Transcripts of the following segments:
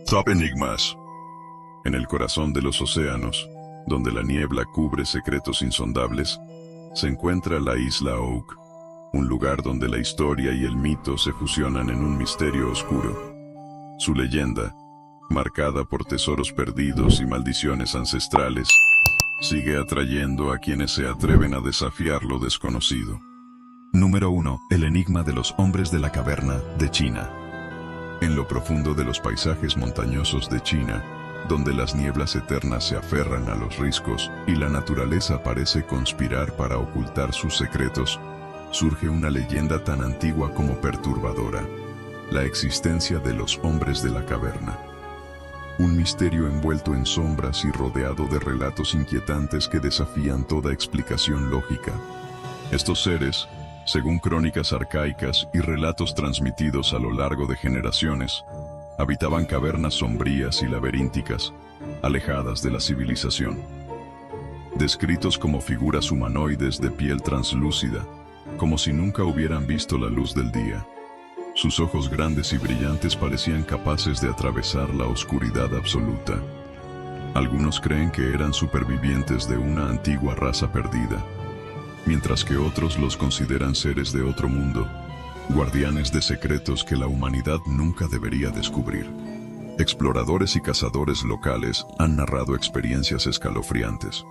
Top Enigmas. En el corazón de los océanos, donde la niebla cubre secretos insondables, se encuentra la isla Oak, un lugar donde la historia y el mito se fusionan en un misterio oscuro. Su leyenda, marcada por tesoros perdidos y maldiciones ancestrales, sigue atrayendo a quienes se atreven a desafiar lo desconocido. Número 1. El enigma de los hombres de la caverna de China. En lo profundo de los paisajes montañosos de China, donde las nieblas eternas se aferran a los riscos y la naturaleza parece conspirar para ocultar sus secretos, surge una leyenda tan antigua como perturbadora: la existencia de los hombres de la caverna. Un misterio envuelto en sombras y rodeado de relatos inquietantes que desafían toda explicación lógica. Estos seres, según crónicas arcaicas y relatos transmitidos a lo largo de generaciones, habitaban cavernas sombrías y laberínticas, alejadas de la civilización. Descritos como figuras humanoides de piel translúcida, como si nunca hubieran visto la luz del día. Sus ojos grandes y brillantes parecían capaces de atravesar la oscuridad absoluta. Algunos creen que eran supervivientes de una antigua raza perdida, mientras que otros los consideran seres de otro mundo, guardianes de secretos que la humanidad nunca debería descubrir. Exploradores y cazadores locales han narrado experiencias escalofriantes.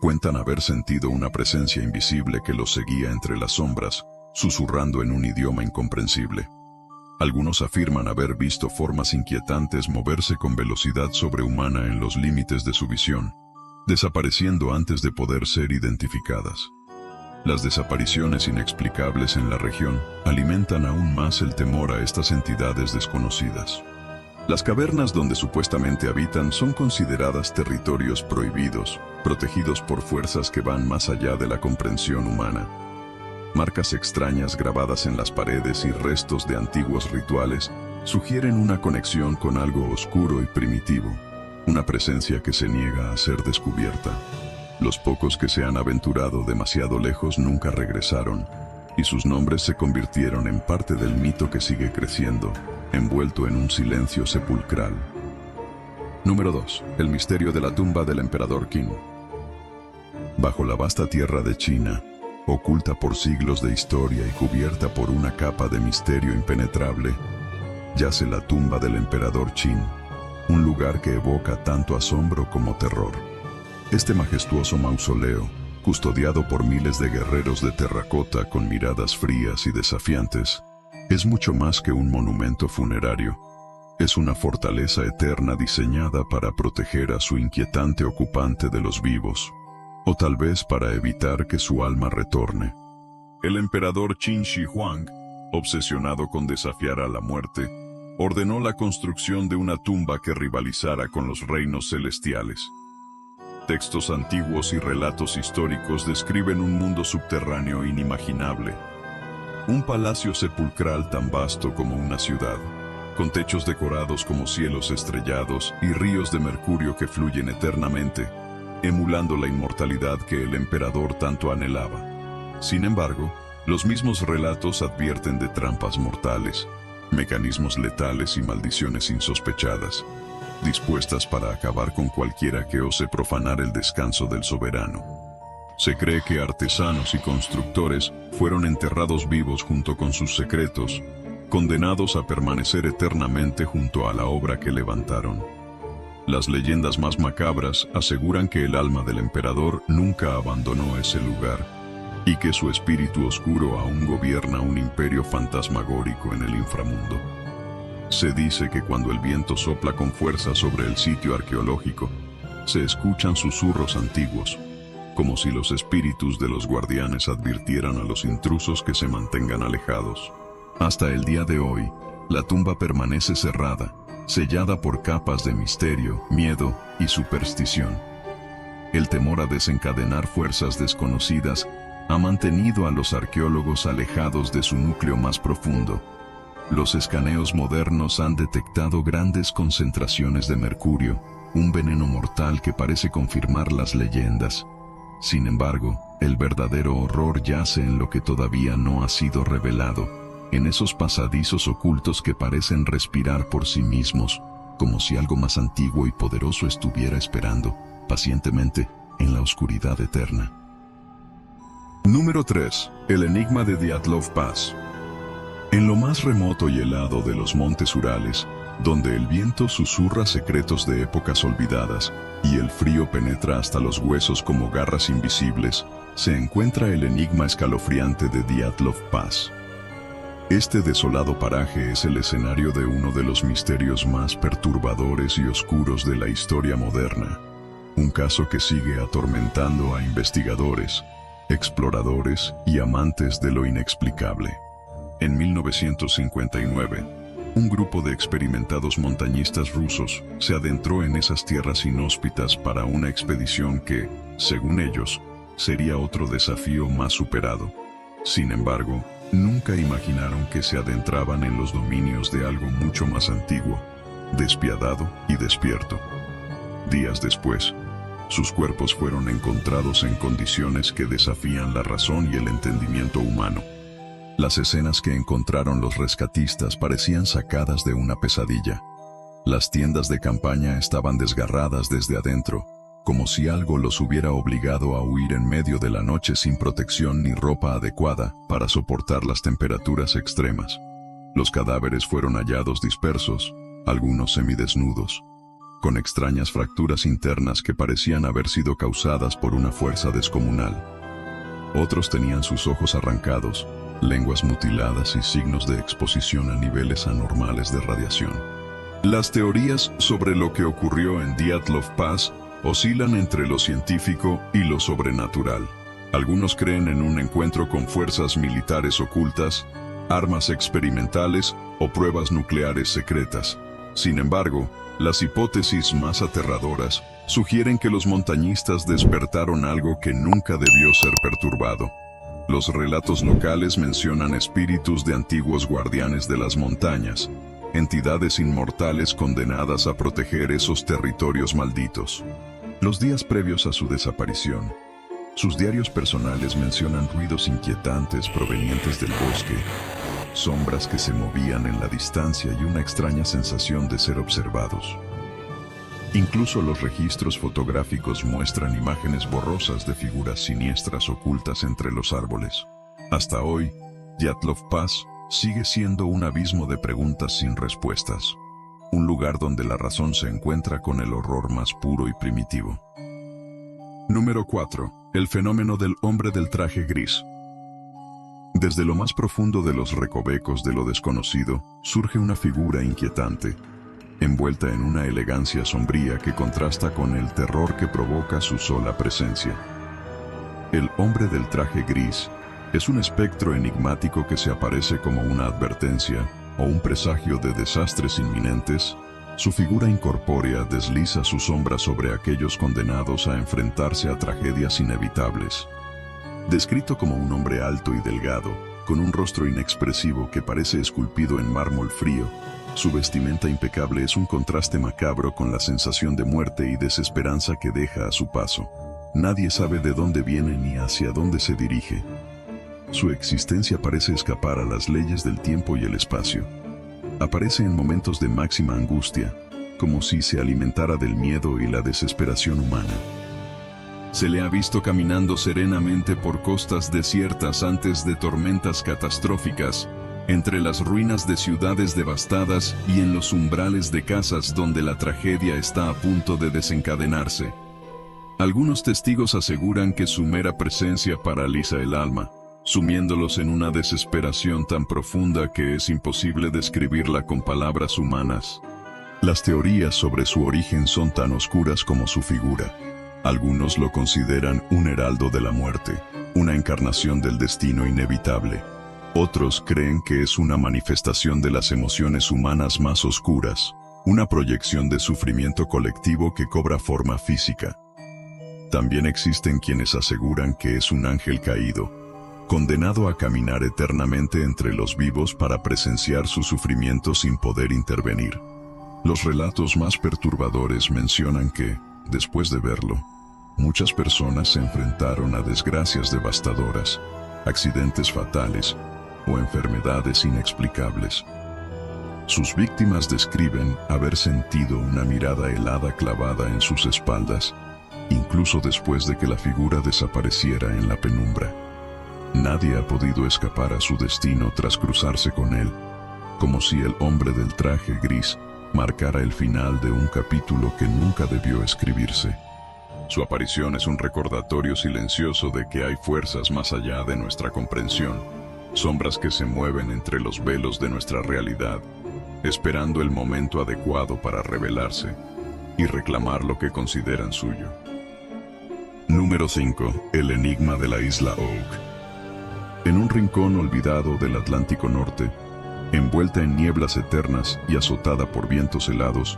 Cuentan haber sentido una presencia invisible que los seguía entre las sombras, susurrando en un idioma incomprensible. Algunos afirman haber visto formas inquietantes moverse con velocidad sobrehumana en los límites de su visión, desapareciendo antes de poder ser identificadas. Las desapariciones inexplicables en la región alimentan aún más el temor a estas entidades desconocidas. Las cavernas donde supuestamente habitan son consideradas territorios prohibidos, protegidos por fuerzas que van más allá de la comprensión humana. Marcas extrañas grabadas en las paredes y restos de antiguos rituales sugieren una conexión con algo oscuro y primitivo, una presencia que se niega a ser descubierta. Los pocos que se han aventurado demasiado lejos nunca regresaron, y sus nombres se convirtieron en parte del mito que sigue creciendo, envuelto en un silencio sepulcral. Número 2. El misterio de la tumba del emperador Qin. Bajo la vasta tierra de China, oculta por siglos de historia y cubierta por una capa de misterio impenetrable, yace la tumba del emperador Qin, un lugar que evoca tanto asombro como terror. Este majestuoso mausoleo, custodiado por miles de guerreros de terracota con miradas frías y desafiantes, es mucho más que un monumento funerario. Es una fortaleza eterna diseñada para proteger a su inquietante ocupante de los vivos, o tal vez para evitar que su alma retorne. El emperador Qin Shi Huang, obsesionado con desafiar a la muerte, ordenó la construcción de una tumba que rivalizara con los reinos celestiales. Textos antiguos y relatos históricos describen un mundo subterráneo inimaginable. Un palacio sepulcral tan vasto como una ciudad, con techos decorados como cielos estrellados y ríos de mercurio que fluyen eternamente, emulando la inmortalidad que el emperador tanto anhelaba. Sin embargo, los mismos relatos advierten de trampas mortales, mecanismos letales y maldiciones insospechadas, dispuestas para acabar con cualquiera que ose profanar el descanso del soberano. Se cree que artesanos y constructores fueron enterrados vivos junto con sus secretos, condenados a permanecer eternamente junto a la obra que levantaron. Las leyendas más macabras aseguran que el alma del emperador nunca abandonó ese lugar, y que su espíritu oscuro aún gobierna un imperio fantasmagórico en el inframundo. Se dice que cuando el viento sopla con fuerza sobre el sitio arqueológico, se escuchan susurros antiguos, como si los espíritus de los guardianes advirtieran a los intrusos que se mantengan alejados. Hasta el día de hoy, la tumba permanece cerrada, sellada por capas de misterio, miedo y superstición. El temor a desencadenar fuerzas desconocidas ha mantenido a los arqueólogos alejados de su núcleo más profundo. Los escaneos modernos han detectado grandes concentraciones de mercurio, un veneno mortal que parece confirmar las leyendas. Sin embargo, el verdadero horror yace en lo que todavía no ha sido revelado, en esos pasadizos ocultos que parecen respirar por sí mismos, como si algo más antiguo y poderoso estuviera esperando, pacientemente, en la oscuridad eterna. Número 3. El enigma de Dyatlov Pass. En lo más remoto y helado de los montes Urales, donde el viento susurra secretos de épocas olvidadas y el frío penetra hasta los huesos como garras invisibles, se encuentra el enigma escalofriante de Dyatlov Pass. Este desolado paraje es el escenario de uno de los misterios más perturbadores y oscuros de la historia moderna. Un caso que sigue atormentando a investigadores, exploradores y amantes de lo inexplicable. En 1959, un grupo de experimentados montañistas rusos se adentró en esas tierras inhóspitas para una expedición que, según ellos, sería otro desafío más superado. Sin embargo, nunca imaginaron que se adentraban en los dominios de algo mucho más antiguo, despiadado y despierto. Días después, sus cuerpos fueron encontrados en condiciones que desafían la razón y el entendimiento humano. Las escenas que encontraron los rescatistas parecían sacadas de una pesadilla. Las tiendas de campaña estaban desgarradas desde adentro, como si algo los hubiera obligado a huir en medio de la noche sin protección ni ropa adecuada para soportar las temperaturas extremas. Los cadáveres fueron hallados dispersos, algunos semidesnudos, con extrañas fracturas internas que parecían haber sido causadas por una fuerza descomunal. Otros tenían sus ojos arrancados, lenguas mutiladas y signos de exposición a niveles anormales de radiación. Las teorías sobre lo que ocurrió en Dyatlov Pass oscilan entre lo científico y lo sobrenatural. Algunos creen en un encuentro con fuerzas militares ocultas, armas experimentales o pruebas nucleares secretas. Sin embargo, las hipótesis más aterradoras sugieren que los montañistas despertaron algo que nunca debió ser perturbado. Los relatos locales mencionan espíritus de antiguos guardianes de las montañas, entidades inmortales condenadas a proteger esos territorios malditos. Los días previos a su desaparición, sus diarios personales mencionan ruidos inquietantes provenientes del bosque, sombras que se movían en la distancia y una extraña sensación de ser observados. Incluso los registros fotográficos muestran imágenes borrosas de figuras siniestras ocultas entre los árboles. Hasta hoy, Dyatlov Pass sigue siendo un abismo de preguntas sin respuestas. Un lugar donde la razón se encuentra con el horror más puro y primitivo. Número 4. El fenómeno del hombre del traje gris. Desde lo más profundo de los recovecos de lo desconocido, surge una figura inquietante, envuelta en una elegancia sombría que contrasta con el terror que provoca su sola presencia. El hombre del traje gris es un espectro enigmático que se aparece como una advertencia o un presagio de desastres inminentes. Su figura incorpórea desliza su sombra sobre aquellos condenados a enfrentarse a tragedias inevitables. Descrito como un hombre alto y delgado, con un rostro inexpresivo que parece esculpido en mármol frío, su vestimenta impecable es un contraste macabro con la sensación de muerte y desesperanza que deja a su paso. Nadie sabe de dónde viene ni hacia dónde se dirige. Su existencia parece escapar a las leyes del tiempo y el espacio. Aparece en momentos de máxima angustia, como si se alimentara del miedo y la desesperación humana. Se le ha visto caminando serenamente por costas desiertas antes de tormentas catastróficas, entre las ruinas de ciudades devastadas y en los umbrales de casas donde la tragedia está a punto de desencadenarse. Algunos testigos aseguran que su mera presencia paraliza el alma, sumiéndolos en una desesperación tan profunda que es imposible describirla con palabras humanas. Las teorías sobre su origen son tan oscuras como su figura. Algunos lo consideran un heraldo de la muerte, una encarnación del destino inevitable. Otros creen que es una manifestación de las emociones humanas más oscuras, una proyección de sufrimiento colectivo que cobra forma física. También existen quienes aseguran que es un ángel caído, condenado a caminar eternamente entre los vivos para presenciar su sufrimiento sin poder intervenir. Los relatos más perturbadores mencionan que, después de verlo, muchas personas se enfrentaron a desgracias devastadoras, accidentes fatales o enfermedades inexplicables. Sus víctimas describen haber sentido una mirada helada clavada en sus espaldas, incluso después de que la figura desapareciera en la penumbra. Nadie ha podido escapar a su destino tras cruzarse con él, como si el hombre del traje gris marcara el final de un capítulo que nunca debió escribirse. Su aparición es un recordatorio silencioso de que hay fuerzas más allá de nuestra comprensión, sombras que se mueven entre los velos de nuestra realidad, esperando el momento adecuado para revelarse y reclamar lo que consideran suyo. Número 5. El enigma de la isla Oak. En un rincón olvidado del Atlántico Norte, envuelta en nieblas eternas y azotada por vientos helados,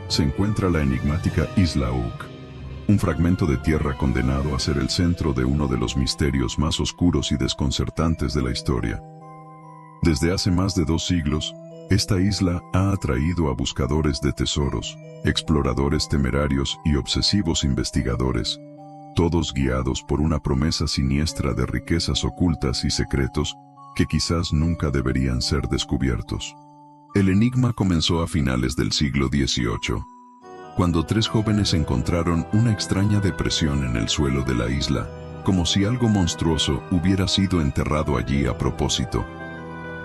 se encuentra la enigmática isla Oak, un fragmento de tierra condenado a ser el centro de uno de los misterios más oscuros y desconcertantes de la historia. Desde hace más de 2 siglos, esta isla ha atraído a buscadores de tesoros, exploradores temerarios y obsesivos investigadores, todos guiados por una promesa siniestra de riquezas ocultas y secretos que quizás nunca deberían ser descubiertos. El enigma comenzó a finales del siglo XVIII, cuando 3 jóvenes encontraron una extraña depresión en el suelo de la isla, como si algo monstruoso hubiera sido enterrado allí a propósito.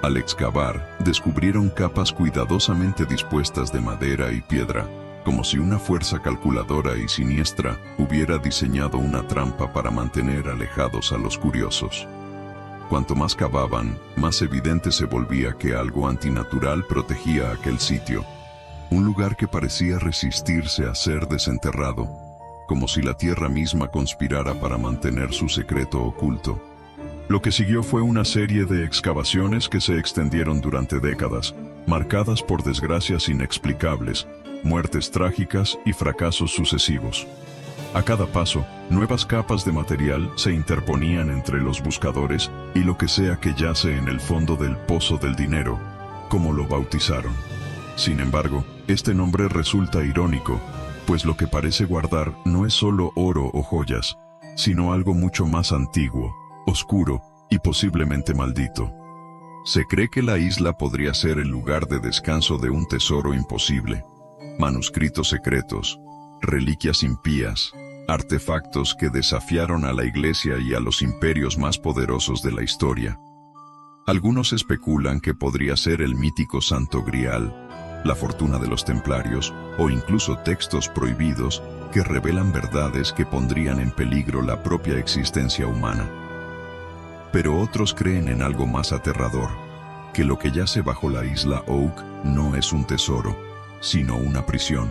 Al excavar, descubrieron capas cuidadosamente dispuestas de madera y piedra, como si una fuerza calculadora y siniestra hubiera diseñado una trampa para mantener alejados a los curiosos. Cuanto más cavaban, más evidente se volvía que algo antinatural protegía aquel sitio, un lugar que parecía resistirse a ser desenterrado, como si la tierra misma conspirara para mantener su secreto oculto. Lo que siguió fue una serie de excavaciones que se extendieron durante décadas, marcadas por desgracias inexplicables, muertes trágicas y fracasos sucesivos. A cada paso, nuevas capas de material se interponían entre los buscadores y lo que sea que yace en el fondo del pozo del dinero, como lo bautizaron. Sin embargo, este nombre resulta irónico, pues lo que parece guardar no es solo oro o joyas, sino algo mucho más antiguo, oscuro y posiblemente maldito. Se cree que la isla podría ser el lugar de descanso de un tesoro imposible, manuscritos secretos, reliquias impías, artefactos que desafiaron a la Iglesia y a los imperios más poderosos de la historia. Algunos especulan que podría ser el mítico Santo Grial, la fortuna de los templarios, o incluso textos prohibidos que revelan verdades que pondrían en peligro la propia existencia humana. Pero otros creen en algo más aterrador, que lo que yace bajo la isla Oak no es un tesoro, sino una prisión.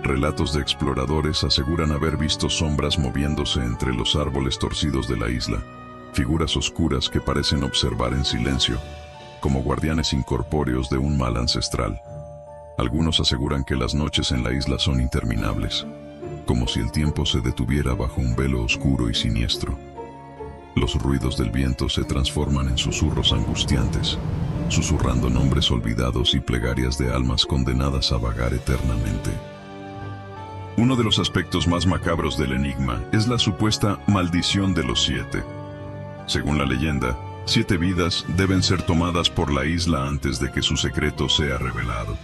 Relatos de exploradores aseguran haber visto sombras moviéndose entre los árboles torcidos de la isla, figuras oscuras que parecen observar en silencio, como guardianes incorpóreos de un mal ancestral. Algunos aseguran que las noches en la isla son interminables, como si el tiempo se detuviera bajo un velo oscuro y siniestro. Los ruidos del viento se transforman en susurros angustiantes, susurrando nombres olvidados y plegarias de almas condenadas a vagar eternamente. Uno de los aspectos más macabros del enigma es la supuesta maldición de los 7. Según la leyenda, 7 vidas deben ser tomadas por la isla antes de que su secreto sea revelado.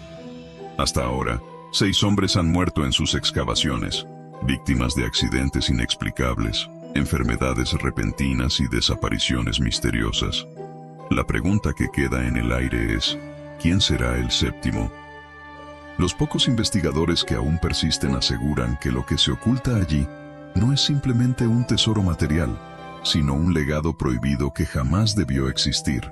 Hasta ahora, 6 hombres han muerto en sus excavaciones, víctimas de accidentes inexplicables, enfermedades repentinas y desapariciones misteriosas. La pregunta que queda en el aire es, ¿quién será el 7º? Los pocos investigadores que aún persisten aseguran que lo que se oculta allí no es simplemente un tesoro material, sino un legado prohibido que jamás debió existir.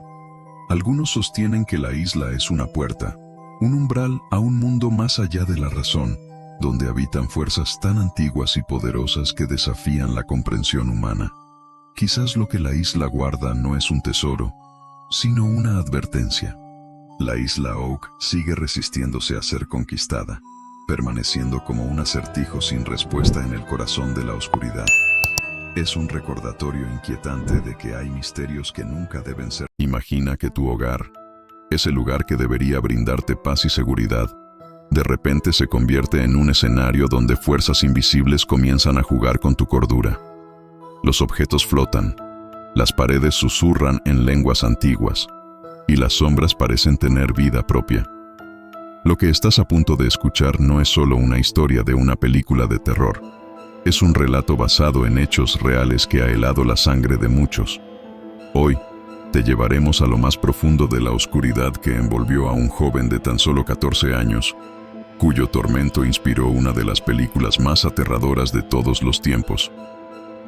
Algunos sostienen que la isla es una puerta, un umbral a un mundo más allá de la razón, donde habitan fuerzas tan antiguas y poderosas que desafían la comprensión humana. Quizás lo que la isla guarda no es un tesoro, sino una advertencia. La isla Oak sigue resistiéndose a ser conquistada, permaneciendo como un acertijo sin respuesta en el corazón de la oscuridad. Es un recordatorio inquietante de que hay misterios que nunca deben ser. Imagina que tu hogar, ese lugar que debería brindarte paz y seguridad, de repente se convierte en un escenario donde fuerzas invisibles comienzan a jugar con tu cordura. Los objetos flotan, las paredes susurran en lenguas antiguas, y las sombras parecen tener vida propia, Lo que estás a punto de escuchar no es solo una historia de una película de terror. Es un relato basado en hechos reales que ha helado la sangre de muchos. Hoy, te llevaremos a lo más profundo de la oscuridad que envolvió a un joven de tan solo 14 años, cuyo tormento inspiró una de las películas más aterradoras de todos los tiempos.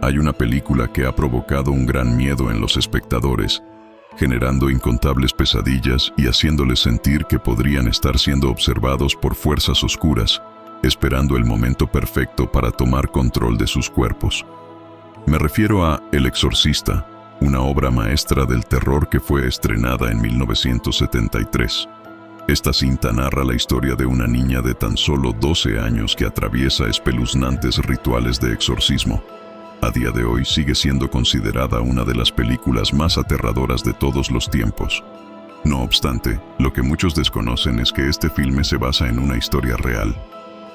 Hay una película que ha provocado un gran miedo en los espectadores, generando incontables pesadillas y haciéndoles sentir que podrían estar siendo observados por fuerzas oscuras, esperando el momento perfecto para tomar control de sus cuerpos. Me refiero a El Exorcista, una obra maestra del terror que fue estrenada en 1973. Esta cinta narra la historia de una niña de tan solo 12 años que atraviesa espeluznantes rituales de exorcismo. A día de hoy sigue siendo considerada una de las películas más aterradoras de todos los tiempos. No obstante, lo que muchos desconocen es que este filme se basa en una historia real: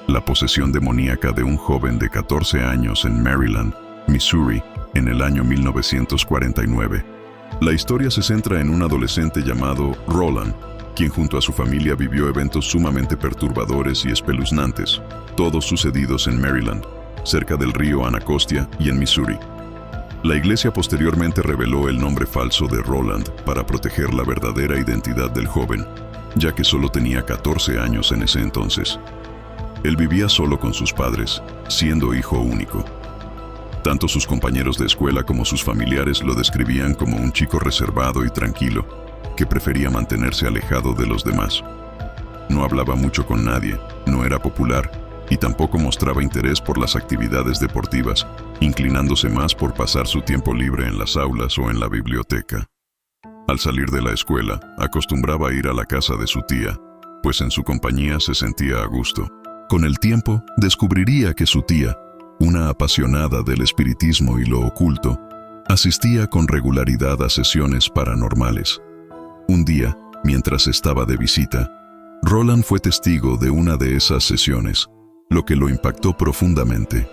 la posesión demoníaca de un joven de 14 años en Maryland, Missouri, en el año 1949. La historia se centra en un adolescente llamado Roland, quien junto a su familia vivió eventos sumamente perturbadores y espeluznantes, todos sucedidos en Maryland, cerca del río Anacostia y en Missouri. La iglesia posteriormente reveló el nombre falso de Roland para proteger la verdadera identidad del joven, ya que solo tenía 14 años en ese entonces. Él vivía solo con sus padres, siendo hijo único. Tanto sus compañeros de escuela como sus familiares lo describían como un chico reservado y tranquilo, que prefería mantenerse alejado de los demás. No hablaba mucho con nadie, no era popular, y tampoco mostraba interés por las actividades deportivas, inclinándose más por pasar su tiempo libre en las aulas o en la biblioteca. Al salir de la escuela, acostumbraba a ir a la casa de su tía, pues en su compañía se sentía a gusto. Con el tiempo, descubriría que su tía, una apasionada del espiritismo y lo oculto, asistía con regularidad a sesiones paranormales. Un día, mientras estaba de visita, Roland fue testigo de una de esas sesiones, lo que lo impactó profundamente.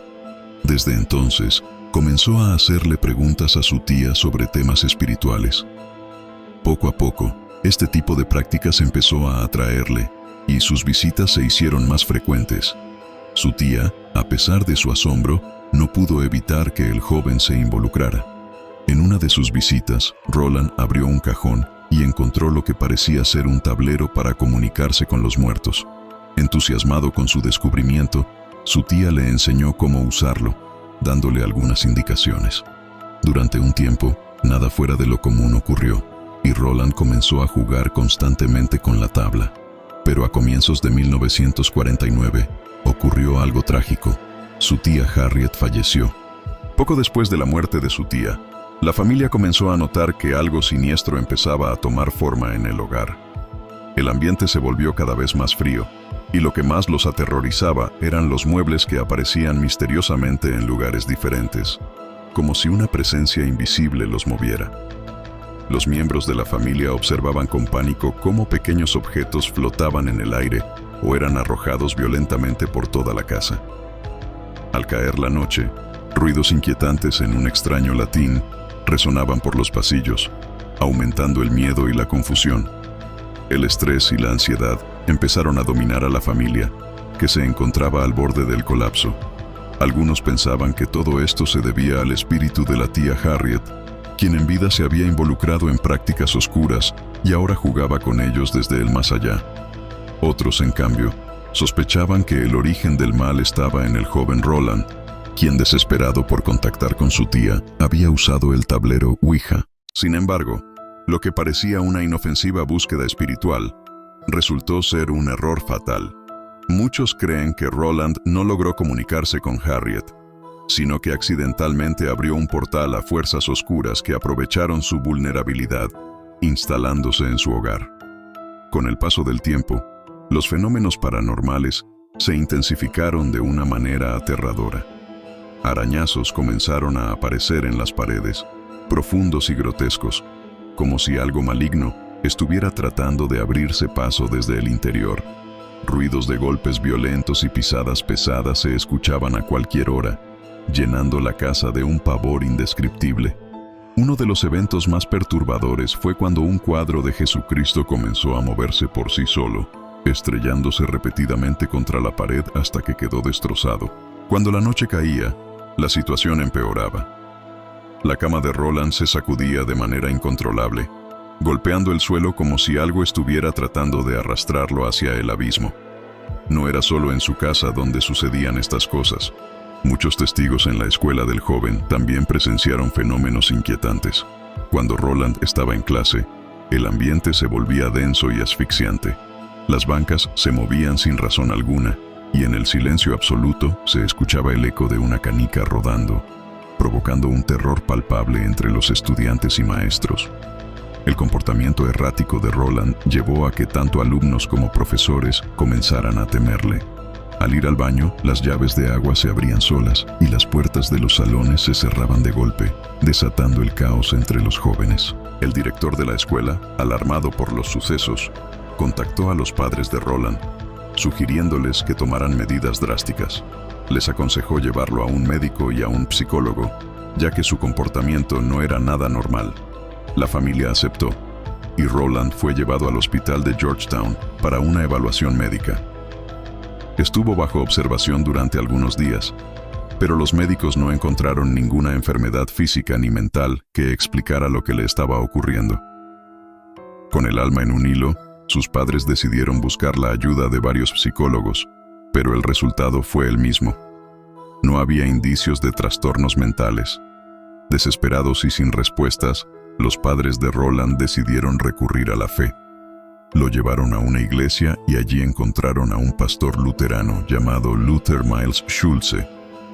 Desde entonces, comenzó a hacerle preguntas a su tía sobre temas espirituales. Poco a poco, este tipo de prácticas empezó a atraerle, y sus visitas se hicieron más frecuentes. Su tía, a pesar de su asombro, no pudo evitar que el joven se involucrara. En una de sus visitas, Roland abrió un cajón y encontró lo que parecía ser un tablero para comunicarse con los muertos. Entusiasmado con su descubrimiento, su tía le enseñó cómo usarlo, dándole algunas indicaciones. Durante un tiempo, nada fuera de lo común ocurrió, y Roland comenzó a jugar constantemente con la tabla. Pero a comienzos de 1949, ocurrió algo trágico. Su tía Harriet falleció. Poco después de la muerte de su tía, la familia comenzó a notar que algo siniestro empezaba a tomar forma en el hogar. El ambiente se volvió cada vez más frío, y lo que más los aterrorizaba eran los muebles que aparecían misteriosamente en lugares diferentes, como si una presencia invisible los moviera. Los miembros de la familia observaban con pánico cómo pequeños objetos flotaban en el aire o eran arrojados violentamente por toda la casa. Al caer la noche, ruidos inquietantes en un extraño latín resonaban por los pasillos, aumentando el miedo y la confusión. El estrés y la ansiedad empezaron a dominar a la familia, que se encontraba al borde del colapso. Algunos pensaban que todo esto se debía al espíritu de la tía Harriet, quien en vida se había involucrado en prácticas oscuras y ahora jugaba con ellos desde el más allá. Otros, en cambio, sospechaban que el origen del mal estaba en el joven Roland, quien, desesperado por contactar con su tía, había usado el tablero Ouija. Sin embargo, lo que parecía una inofensiva búsqueda espiritual resultó ser un error fatal. Muchos creen que Roland no logró comunicarse con Harriet, sino que accidentalmente abrió un portal a fuerzas oscuras que aprovecharon su vulnerabilidad, instalándose en su hogar. Con el paso del tiempo, los fenómenos paranormales se intensificaron de una manera aterradora. Arañazos comenzaron a aparecer en las paredes, profundos y grotescos, como si algo maligno estuviera tratando de abrirse paso desde el interior. Ruidos de golpes violentos y pisadas pesadas se escuchaban a cualquier hora, llenando la casa de un pavor indescriptible. Uno de los eventos más perturbadores fue cuando un cuadro de Jesucristo comenzó a moverse por sí solo, estrellándose repetidamente contra la pared hasta que quedó destrozado. Cuando la noche caía, la situación empeoraba. La cama de Roland se sacudía de manera incontrolable, golpeando el suelo como si algo estuviera tratando de arrastrarlo hacia el abismo. No era solo en su casa donde sucedían estas cosas. Muchos testigos en la escuela del joven también presenciaron fenómenos inquietantes. Cuando Roland estaba en clase, el ambiente se volvía denso y asfixiante. Las bancas se movían sin razón alguna, y en el silencio absoluto se escuchaba el eco de una canica rodando, provocando un terror palpable entre los estudiantes y maestros. El comportamiento errático de Roland llevó a que tanto alumnos como profesores comenzaran a temerle. Al ir al baño, las llaves de agua se abrían solas y las puertas de los salones se cerraban de golpe, desatando el caos entre los jóvenes. El director de la escuela, alarmado por los sucesos, contactó a los padres de Roland, sugiriéndoles que tomaran medidas drásticas. Les aconsejó llevarlo a un médico y a un psicólogo, ya que su comportamiento no era nada normal. La familia aceptó, y Roland fue llevado al hospital de Georgetown para una evaluación médica. Estuvo bajo observación durante algunos días, pero los médicos no encontraron ninguna enfermedad física ni mental que explicara lo que le estaba ocurriendo. Con el alma en un hilo, sus padres decidieron buscar la ayuda de varios psicólogos, pero el resultado fue el mismo. No había indicios de trastornos mentales. Desesperados y sin respuestas, los padres de Roland decidieron recurrir a la fe. Lo llevaron a una iglesia y allí encontraron a un pastor luterano llamado Luther Miles Schulze,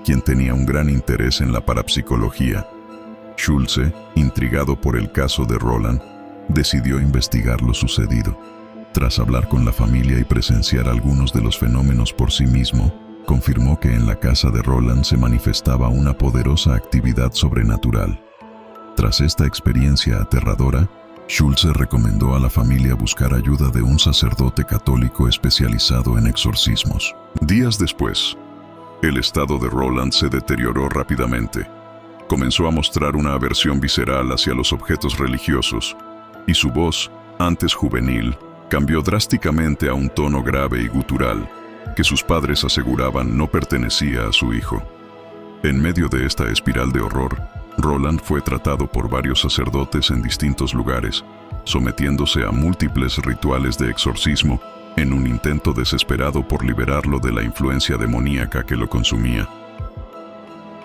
quien tenía un gran interés en la parapsicología. Schulze, intrigado por el caso de Roland, decidió investigar lo sucedido. Tras hablar con la familia y presenciar algunos de los fenómenos por sí mismo, confirmó que en la casa de Roland se manifestaba una poderosa actividad sobrenatural. Tras esta experiencia aterradora, Schulze recomendó a la familia buscar ayuda de un sacerdote católico especializado en exorcismos. Días después, el estado de Roland se deterioró rápidamente. Comenzó a mostrar una aversión visceral hacia los objetos religiosos, y su voz, antes juvenil, cambió drásticamente a un tono grave y gutural, que sus padres aseguraban no pertenecía a su hijo. En medio de esta espiral de horror, Roland fue tratado por varios sacerdotes en distintos lugares, sometiéndose a múltiples rituales de exorcismo en un intento desesperado por liberarlo de la influencia demoníaca que lo consumía.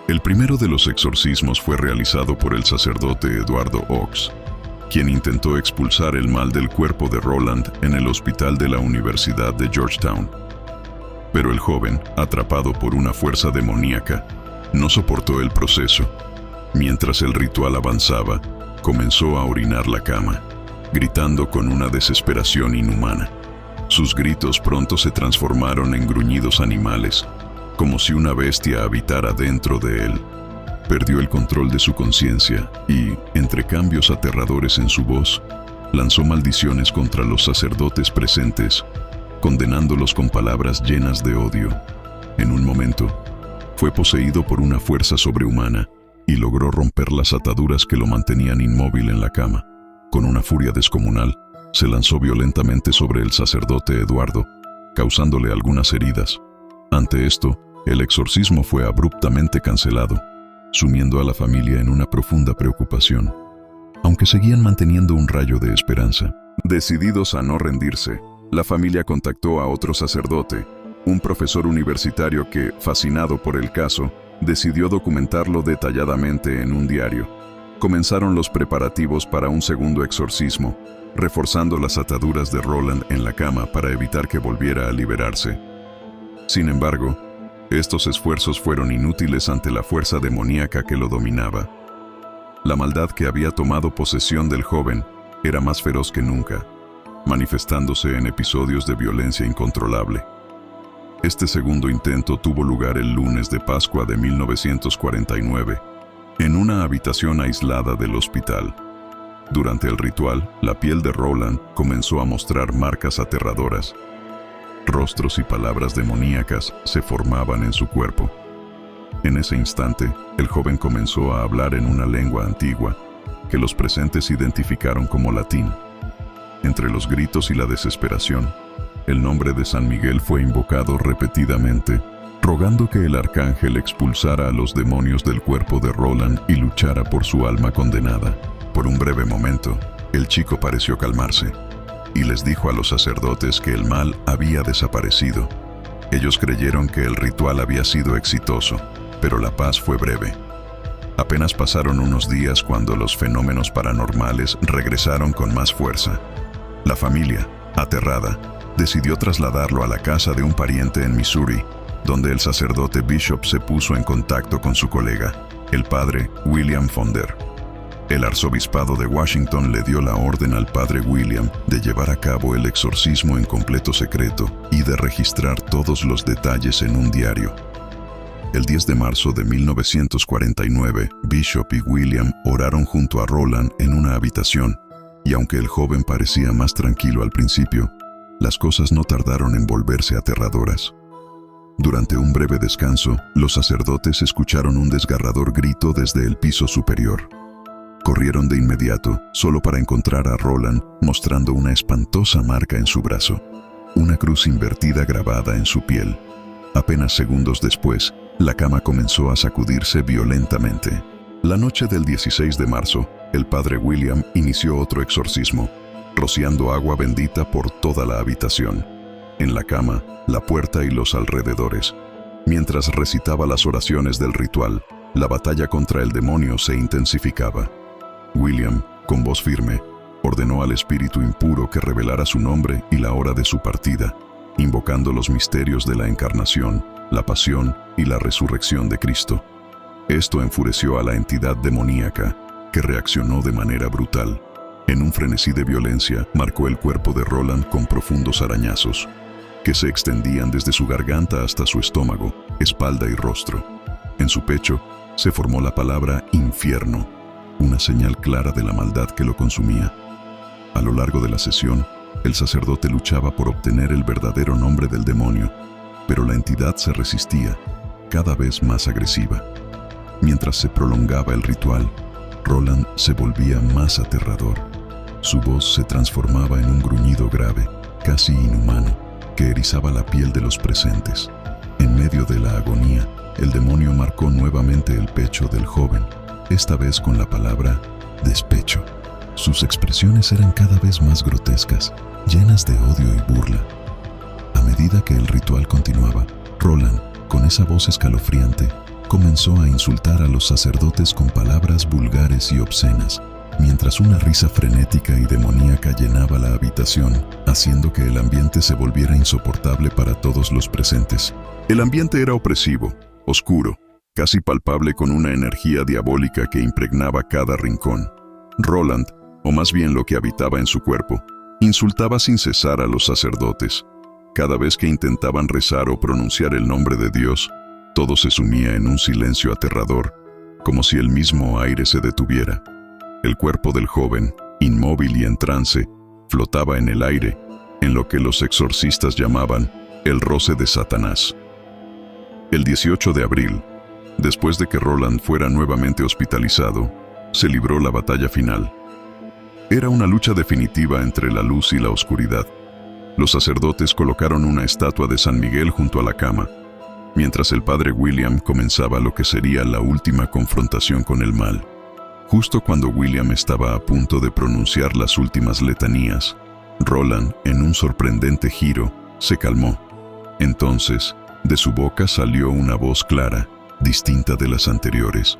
El primero de los exorcismos fue realizado por el sacerdote Eduardo Ox, quien intentó expulsar el mal del cuerpo de Roland en el hospital de la Universidad de Georgetown. Pero el joven, atrapado por una fuerza demoníaca, no soportó el proceso. Mientras el ritual avanzaba, comenzó a orinar la cama, gritando con una desesperación inhumana. Sus gritos pronto se transformaron en gruñidos animales, como si una bestia habitara dentro de él. Perdió el control de su conciencia y, entre cambios aterradores en su voz, lanzó maldiciones contra los sacerdotes presentes, condenándolos con palabras llenas de odio. En un momento, fue poseído por una fuerza sobrehumana y logró romper las ataduras que lo mantenían inmóvil en la cama. Con una furia descomunal, se lanzó violentamente sobre el sacerdote Eduardo, causándole algunas heridas. Ante esto, el exorcismo fue abruptamente cancelado, sumiendo a la familia en una profunda preocupación, aunque seguían manteniendo un rayo de esperanza. Decididos a no rendirse, la familia contactó a otro sacerdote, un profesor universitario que, fascinado por el caso, decidió documentarlo detalladamente en un diario. Comenzaron los preparativos para un segundo exorcismo, reforzando las ataduras de Roland en la cama para evitar que volviera a liberarse. Sin embargo, estos esfuerzos fueron inútiles ante la fuerza demoníaca que lo dominaba. La maldad que había tomado posesión del joven era más feroz que nunca, manifestándose en episodios de violencia incontrolable. Este segundo intento tuvo lugar el lunes de Pascua de 1949, en una habitación aislada del hospital. Durante el ritual, la piel de Roland comenzó a mostrar marcas aterradoras. Rostros y palabras demoníacas se formaban en su cuerpo. En ese instante, el joven comenzó a hablar en una lengua antigua, que los presentes identificaron como latín. Entre los gritos y la desesperación, el nombre de San Miguel fue invocado repetidamente, rogando que el arcángel expulsara a los demonios del cuerpo de Roland y luchara por su alma condenada. Por un breve momento, el chico pareció calmarse y les dijo a los sacerdotes que el mal había desaparecido. Ellos creyeron que el ritual había sido exitoso, pero la paz fue breve. Apenas pasaron unos días cuando los fenómenos paranormales regresaron con más fuerza. La familia, aterrada, decidió trasladarlo a la casa de un pariente en Missouri, donde el sacerdote Bishop se puso en contacto con su colega, el padre William Fonder. El arzobispado de Washington le dio la orden al padre William de llevar a cabo el exorcismo en completo secreto y de registrar todos los detalles en un diario. El 10 de marzo de 1949, Bishop y William oraron junto a Roland en una habitación, y aunque el joven parecía más tranquilo al principio, las cosas no tardaron en volverse aterradoras. Durante un breve descanso, los sacerdotes escucharon un desgarrador grito desde el piso superior. Corrieron de inmediato, solo para encontrar a Roland mostrando una espantosa marca en su brazo, una cruz invertida grabada en su piel. Apenas segundos después, la cama comenzó a sacudirse violentamente. La noche del 16 de marzo, el padre William inició otro exorcismo, rociando agua bendita por toda la habitación, en la cama, la puerta y los alrededores. Mientras recitaba las oraciones del ritual, la batalla contra el demonio se intensificaba. William, con voz firme, ordenó al espíritu impuro que revelara su nombre y la hora de su partida, invocando los misterios de la encarnación, la pasión y la resurrección de Cristo. Esto enfureció a la entidad demoníaca, que reaccionó de manera brutal. En un frenesí de violencia, marcó el cuerpo de Roland con profundos arañazos, que se extendían desde su garganta hasta su estómago, espalda y rostro. En su pecho se formó la palabra infierno, una señal clara de la maldad que lo consumía. A lo largo de la sesión, el sacerdote luchaba por obtener el verdadero nombre del demonio, pero la entidad se resistía, cada vez más agresiva. Mientras se prolongaba el ritual, Roland se volvía más aterrador. Su voz se transformaba en un gruñido grave, casi inhumano, que erizaba la piel de los presentes. En medio de la agonía, el demonio marcó nuevamente el pecho del joven, esta vez con la palabra despecho. Sus expresiones eran cada vez más grotescas, llenas de odio y burla. A medida que el ritual continuaba, Roland, con esa voz escalofriante, comenzó a insultar a los sacerdotes con palabras vulgares y obscenas, mientras una risa frenética y demoníaca llenaba la habitación, haciendo que el ambiente se volviera insoportable para todos los presentes. El ambiente era opresivo, oscuro, casi palpable, con una energía diabólica que impregnaba cada rincón. Roland, o más bien lo que habitaba en su cuerpo, insultaba sin cesar a los sacerdotes. Cada vez que intentaban rezar o pronunciar el nombre de Dios, todo se sumía en un silencio aterrador, como si el mismo aire se detuviera. El cuerpo del joven, inmóvil y en trance, flotaba en el aire, en lo que los exorcistas llamaban el roce de Satanás. El 18 de abril, después de que Roland fuera nuevamente hospitalizado, se libró la batalla final. Era una lucha definitiva entre la luz y la oscuridad. Los sacerdotes colocaron una estatua de San Miguel junto a la cama, mientras el padre William comenzaba lo que sería la última confrontación con el mal. Justo cuando William estaba a punto de pronunciar las últimas letanías, Roland, en un sorprendente giro, se calmó. Entonces, de su boca salió una voz clara, distinta de las anteriores.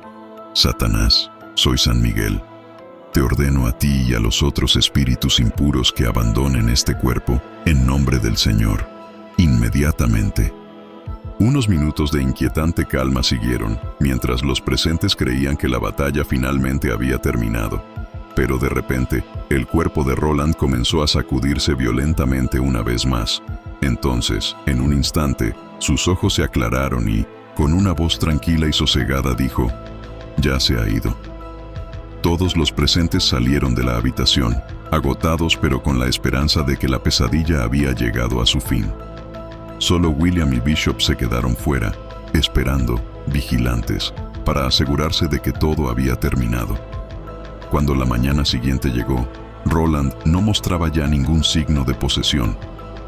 «Satanás, soy San Miguel. Te ordeno a ti y a los otros espíritus impuros que abandonen este cuerpo, en nombre del Señor, inmediatamente». Unos minutos de inquietante calma siguieron, mientras los presentes creían que la batalla finalmente había terminado. Pero de repente, el cuerpo de Roland comenzó a sacudirse violentamente una vez más. Entonces, en un instante, sus ojos se aclararon y, con una voz tranquila y sosegada, dijo: «Ya se ha ido». Todos los presentes salieron de la habitación, agotados pero con la esperanza de que la pesadilla había llegado a su fin. Solo William y Bishop se quedaron fuera, esperando, vigilantes, para asegurarse de que todo había terminado. Cuando la mañana siguiente llegó, Roland no mostraba ya ningún signo de posesión.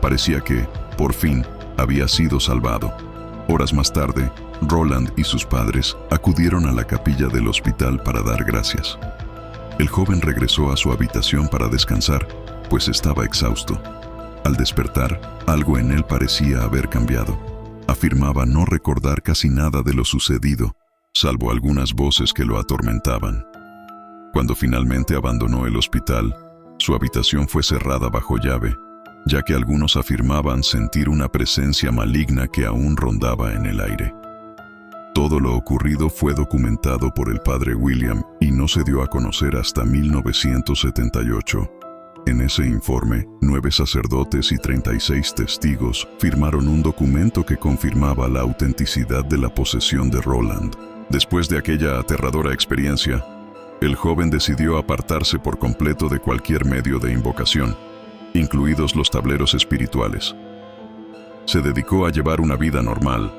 Parecía que, por fin, había sido salvado. Horas más tarde, Roland y sus padres acudieron a la capilla del hospital para dar gracias. El joven regresó a su habitación para descansar, pues estaba exhausto. Al despertar, algo en él parecía haber cambiado. Afirmaba no recordar casi nada de lo sucedido, salvo algunas voces que lo atormentaban. Cuando finalmente abandonó el hospital, su habitación fue cerrada bajo llave, ya que algunos afirmaban sentir una presencia maligna que aún rondaba en el aire. Todo lo ocurrido fue documentado por el padre William y no se dio a conocer hasta 1978. En ese informe, 9 sacerdotes y 36 testigos firmaron un documento que confirmaba la autenticidad de la posesión de Roland. Después de aquella aterradora experiencia, el joven decidió apartarse por completo de cualquier medio de invocación, incluidos los tableros espirituales. Se dedicó a llevar una vida normal,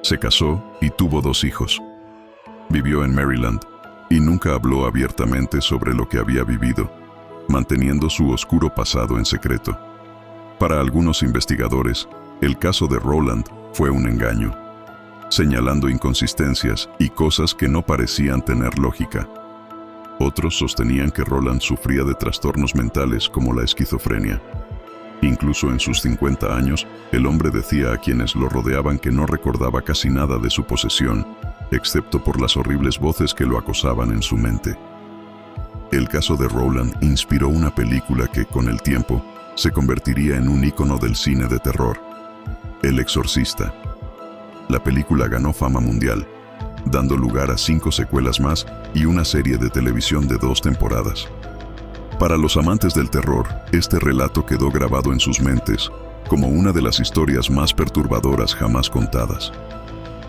se casó y tuvo 2 hijos. Vivió en Maryland y nunca habló abiertamente sobre lo que había vivido, manteniendo su oscuro pasado en secreto. Para algunos investigadores, el caso de Roland fue un engaño, señalando inconsistencias y cosas que no parecían tener lógica. Otros sostenían que Roland sufría de trastornos mentales como la esquizofrenia. Incluso en sus 50 años, el hombre decía a quienes lo rodeaban que no recordaba casi nada de su posesión, excepto por las horribles voces que lo acosaban en su mente. El caso de Roland inspiró una película que, con el tiempo, se convertiría en un ícono del cine de terror: El Exorcista. La película ganó fama mundial, dando lugar a 5 secuelas más y una serie de televisión de 2 temporadas. Para los amantes del terror, este relato quedó grabado en sus mentes como una de las historias más perturbadoras jamás contadas.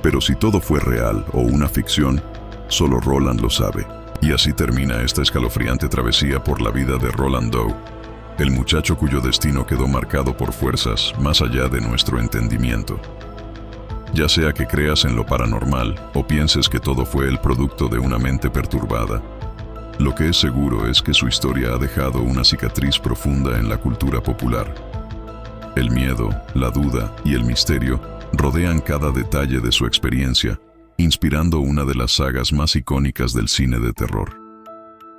Pero si todo fue real o una ficción, solo Roland lo sabe. Y así termina esta escalofriante travesía por la vida de Roland Doe, el muchacho cuyo destino quedó marcado por fuerzas más allá de nuestro entendimiento. Ya sea que creas en lo paranormal o pienses que todo fue el producto de una mente perturbada, lo que es seguro es que su historia ha dejado una cicatriz profunda en la cultura popular. El miedo, la duda y el misterio rodean cada detalle de su experiencia, inspirando una de las sagas más icónicas del cine de terror.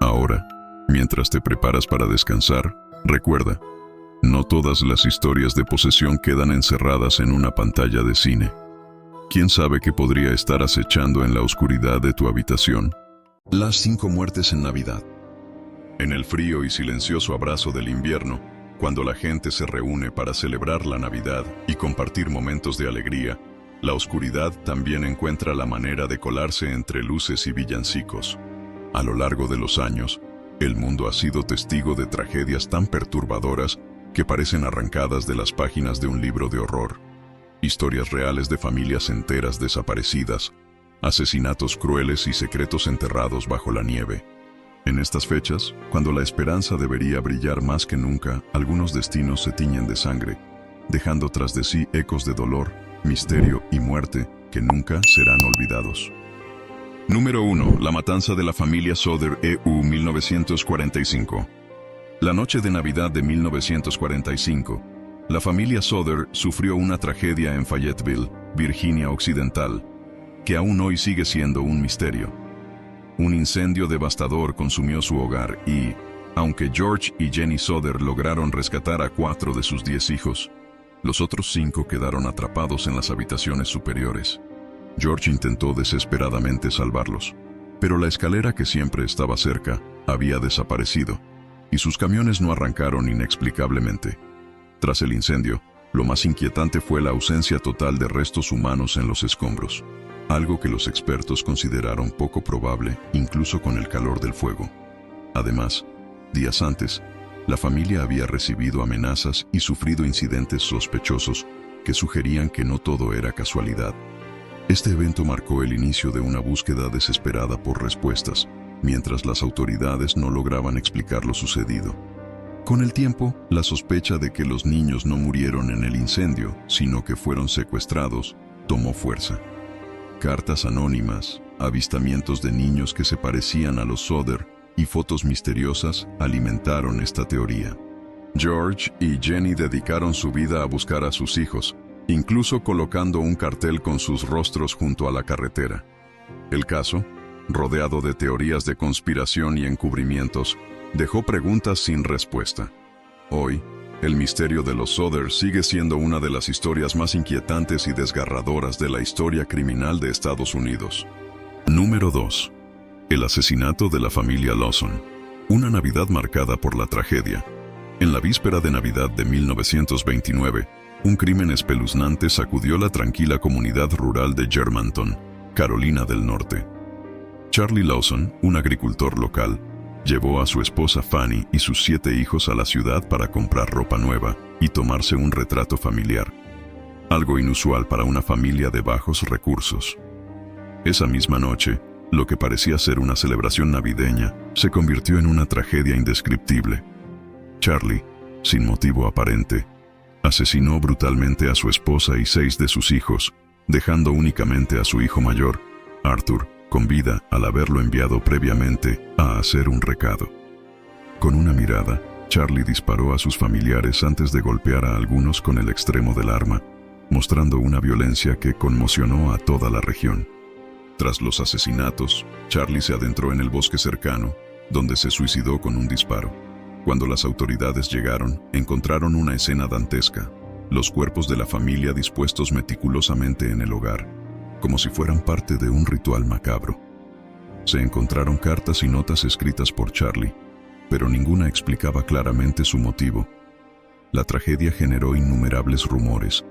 Ahora, mientras te preparas para descansar, recuerda, no todas las historias de posesión quedan encerradas en una pantalla de cine. ¿Quién sabe qué podría estar acechando en la oscuridad de tu habitación? Las 5 muertes en Navidad. En el frío y silencioso abrazo del invierno, cuando la gente se reúne para celebrar la Navidad y compartir momentos de alegría, la oscuridad también encuentra la manera de colarse entre luces y villancicos. A lo largo de los años, el mundo ha sido testigo de tragedias tan perturbadoras que parecen arrancadas de las páginas de un libro de horror. Historias reales de familias enteras desaparecidas, asesinatos crueles y secretos enterrados bajo la nieve. En estas fechas, cuando la esperanza debería brillar más que nunca, algunos destinos se tiñen de sangre, dejando tras de sí ecos de dolor, misterio y muerte que nunca serán olvidados. Número 1. La matanza de la familia Soder, EU 1945. La noche de Navidad de 1945, la familia Soder sufrió una tragedia en Fayetteville, Virginia Occidental, que aún hoy sigue siendo un misterio. Un incendio devastador consumió su hogar y, aunque George y Jenny Soder lograron rescatar a 4 de sus 10 hijos, los otros 5 quedaron atrapados en las habitaciones superiores. George intentó desesperadamente salvarlos, pero la escalera que siempre estaba cerca había desaparecido, y sus camiones no arrancaron inexplicablemente. Tras el incendio, lo más inquietante fue la ausencia total de restos humanos en los escombros, algo que los expertos consideraron poco probable incluso con el calor del fuego. Además, días antes, la familia había recibido amenazas y sufrido incidentes sospechosos que sugerían que no todo era casualidad. Este evento marcó el inicio de una búsqueda desesperada por respuestas, mientras las autoridades no lograban explicar lo sucedido. Con el tiempo, la sospecha de que los niños no murieron en el incendio, sino que fueron secuestrados, tomó fuerza. Cartas anónimas, avistamientos de niños que se parecían a los Soder y fotos misteriosas alimentaron esta teoría. George y Jenny dedicaron su vida a buscar a sus hijos, incluso colocando un cartel con sus rostros junto a la carretera. El caso, rodeado de teorías de conspiración y encubrimientos, dejó preguntas sin respuesta. Hoy, el misterio de los Sodder sigue siendo una de las historias más inquietantes y desgarradoras de la historia criminal de Estados Unidos. Número 2. El asesinato de la familia Lawson. Una Navidad marcada por la tragedia. En la víspera de Navidad de 1929, un crimen espeluznante sacudió la tranquila comunidad rural de Germantown, Carolina del Norte. Charlie Lawson, un agricultor local, llevó a su esposa Fanny y sus 7 hijos a la ciudad para comprar ropa nueva y tomarse un retrato familiar, algo inusual para una familia de bajos recursos. Esa misma noche, lo que parecía ser una celebración navideña se convirtió en una tragedia indescriptible. Charlie, sin motivo aparente, asesinó brutalmente a su esposa y 6 de sus hijos, dejando únicamente a su hijo mayor, Arthur, con vida al haberlo enviado previamente a hacer un recado. Con una mirada, Charlie disparó a sus familiares antes de golpear a algunos con el extremo del arma, mostrando una violencia que conmocionó a toda la región. Tras los asesinatos, Charlie se adentró en el bosque cercano, donde se suicidó con un disparo. Cuando las autoridades llegaron, encontraron una escena dantesca: los cuerpos de la familia dispuestos meticulosamente en el hogar, como si fueran parte de un ritual macabro. Se encontraron cartas y notas escritas por Charlie, pero ninguna explicaba claramente su motivo. La tragedia generó innumerables rumores,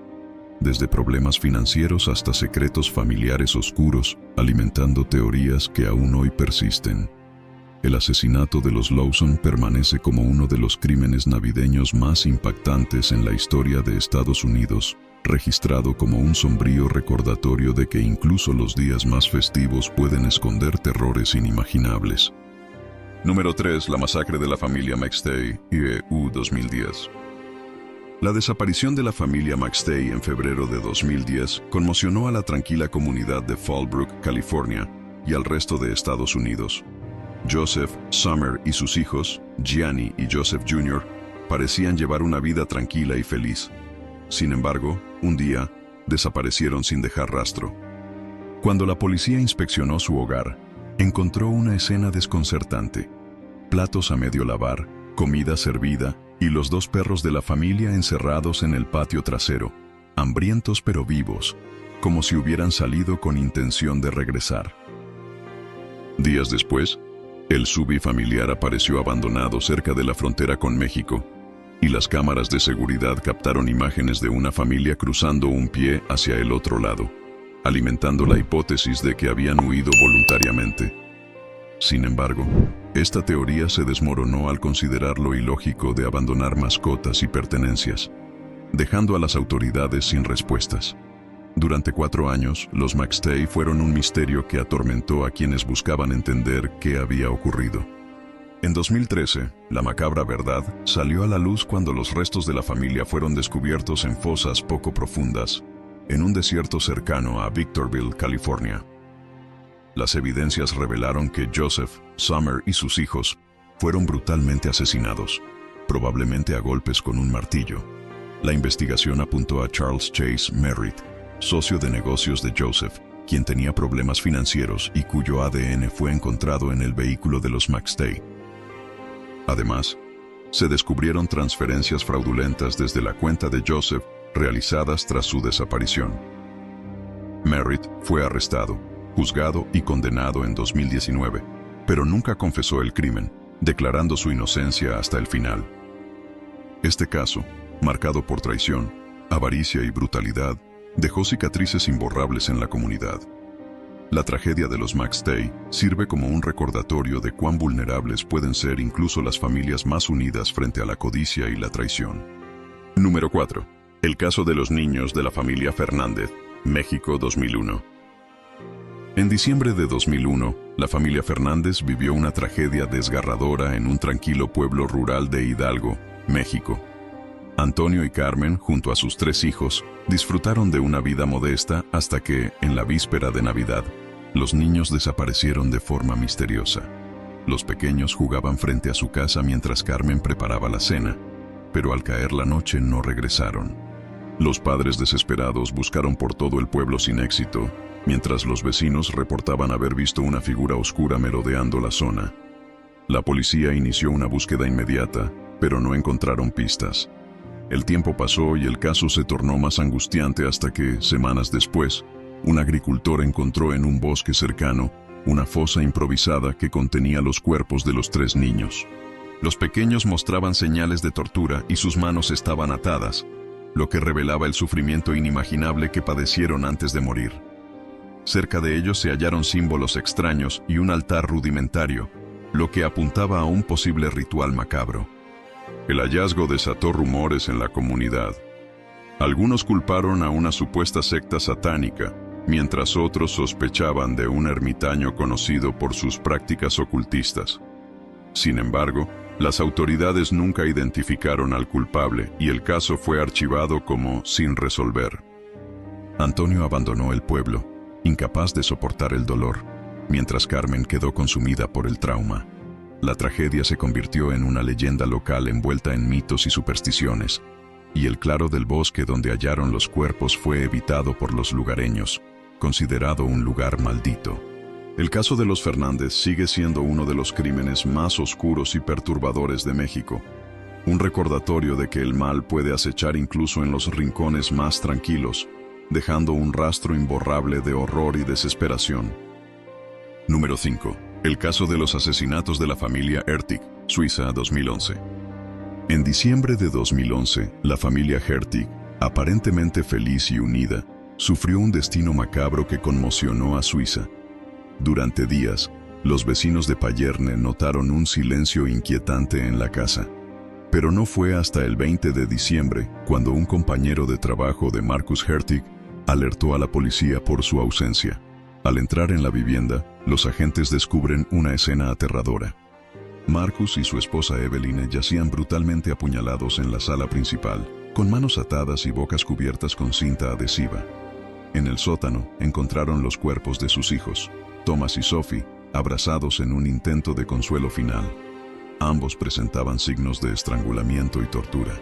desde problemas financieros hasta secretos familiares oscuros, alimentando teorías que aún hoy persisten. El asesinato de los Lawson permanece como uno de los crímenes navideños más impactantes en la historia de Estados Unidos, registrado como un sombrío recordatorio de que incluso los días más festivos pueden esconder terrores inimaginables. Número 3. La masacre de la familia McStay, IEU 2010. La desaparición de la familia McStay en febrero de 2010 conmocionó a la tranquila comunidad de Fallbrook, California, y al resto de Estados Unidos. Joseph, Summer y sus hijos, Gianni y Joseph Jr., parecían llevar una vida tranquila y feliz. Sin embargo, un día, desaparecieron sin dejar rastro. Cuando la policía inspeccionó su hogar, encontró una escena desconcertante: platos a medio lavar, comida servida y los 2 perros de la familia encerrados en el patio trasero, hambrientos pero vivos, como si hubieran salido con intención de regresar. Días después, el SUV familiar apareció abandonado cerca de la frontera con México, y las cámaras de seguridad captaron imágenes de una familia cruzando un pie hacia el otro lado, alimentando la hipótesis de que habían huido voluntariamente. Sin embargo, esta teoría se desmoronó al considerar lo ilógico de abandonar mascotas y pertenencias, dejando a las autoridades sin respuestas. Durante 4 años, los McStay fueron un misterio que atormentó a quienes buscaban entender qué había ocurrido. En 2013, la macabra verdad salió a la luz cuando los restos de la familia fueron descubiertos en fosas poco profundas, en un desierto cercano a Victorville, California. Las evidencias revelaron que Joseph, Summer y sus hijos fueron brutalmente asesinados, probablemente a golpes con un martillo. La investigación apuntó a Charles Chase Merritt, socio de negocios de Joseph, quien tenía problemas financieros y cuyo ADN fue encontrado en el vehículo de los McStay. Además, se descubrieron transferencias fraudulentas desde la cuenta de Joseph realizadas tras su desaparición. Merritt fue arrestado, juzgado y condenado en 2019, pero nunca confesó el crimen, declarando su inocencia hasta el final. Este caso, marcado por traición, avaricia y brutalidad, dejó cicatrices imborrables en la comunidad. La tragedia de los McStay sirve como un recordatorio de cuán vulnerables pueden ser incluso las familias más unidas frente a la codicia y la traición. Número 4. El caso de los niños de la familia Fernández, México 2001. En diciembre de 2001, la familia Fernández vivió una tragedia desgarradora en un tranquilo pueblo rural de Hidalgo, México. Antonio y Carmen, junto a sus 3 hijos, disfrutaron de una vida modesta hasta que, en la víspera de Navidad, los niños desaparecieron de forma misteriosa. Los pequeños jugaban frente a su casa mientras Carmen preparaba la cena, pero al caer la noche no regresaron. Los padres desesperados buscaron por todo el pueblo sin éxito, mientras los vecinos reportaban haber visto una figura oscura merodeando la zona. La policía inició una búsqueda inmediata, pero no encontraron pistas. El tiempo pasó y el caso se tornó más angustiante hasta que, semanas después, un agricultor encontró en un bosque cercano una fosa improvisada que contenía los cuerpos de los 3 niños. Los pequeños mostraban señales de tortura y sus manos estaban atadas, lo que revelaba el sufrimiento inimaginable que padecieron antes de morir. Cerca de ellos se hallaron símbolos extraños y un altar rudimentario, lo que apuntaba a un posible ritual macabro. El hallazgo desató rumores en la comunidad. Algunos culparon a una supuesta secta satánica, mientras otros sospechaban de un ermitaño conocido por sus prácticas ocultistas. Sin embargo, las autoridades nunca identificaron al culpable y el caso fue archivado como sin resolver. Antonio abandonó el pueblo, incapaz de soportar el dolor, mientras Carmen quedó consumida por el trauma. La tragedia se convirtió en una leyenda local envuelta en mitos y supersticiones, y el claro del bosque donde hallaron los cuerpos fue evitado por los lugareños, considerado un lugar maldito. El caso de los Fernández sigue siendo uno de los crímenes más oscuros y perturbadores de México, un recordatorio de que el mal puede acechar incluso en los rincones más tranquilos, dejando un rastro imborrable de horror y desesperación. Número 5. El caso de los asesinatos de la familia Hertig, Suiza, 2011. En diciembre de 2011, la familia Hertig, aparentemente feliz y unida, sufrió un destino macabro que conmocionó a Suiza. Durante días, los vecinos de Payerne notaron un silencio inquietante en la casa. Pero no fue hasta el 20 de diciembre, cuando un compañero de trabajo de Marcus Hertig alertó a la policía por su ausencia. Al entrar en la vivienda, los agentes descubren una escena aterradora. Marcus y su esposa Eveline yacían brutalmente apuñalados en la sala principal, con manos atadas y bocas cubiertas con cinta adhesiva. En el sótano encontraron los cuerpos de sus hijos, Thomas y Sophie, abrazados en un intento de consuelo final. Ambos presentaban signos de estrangulamiento y tortura.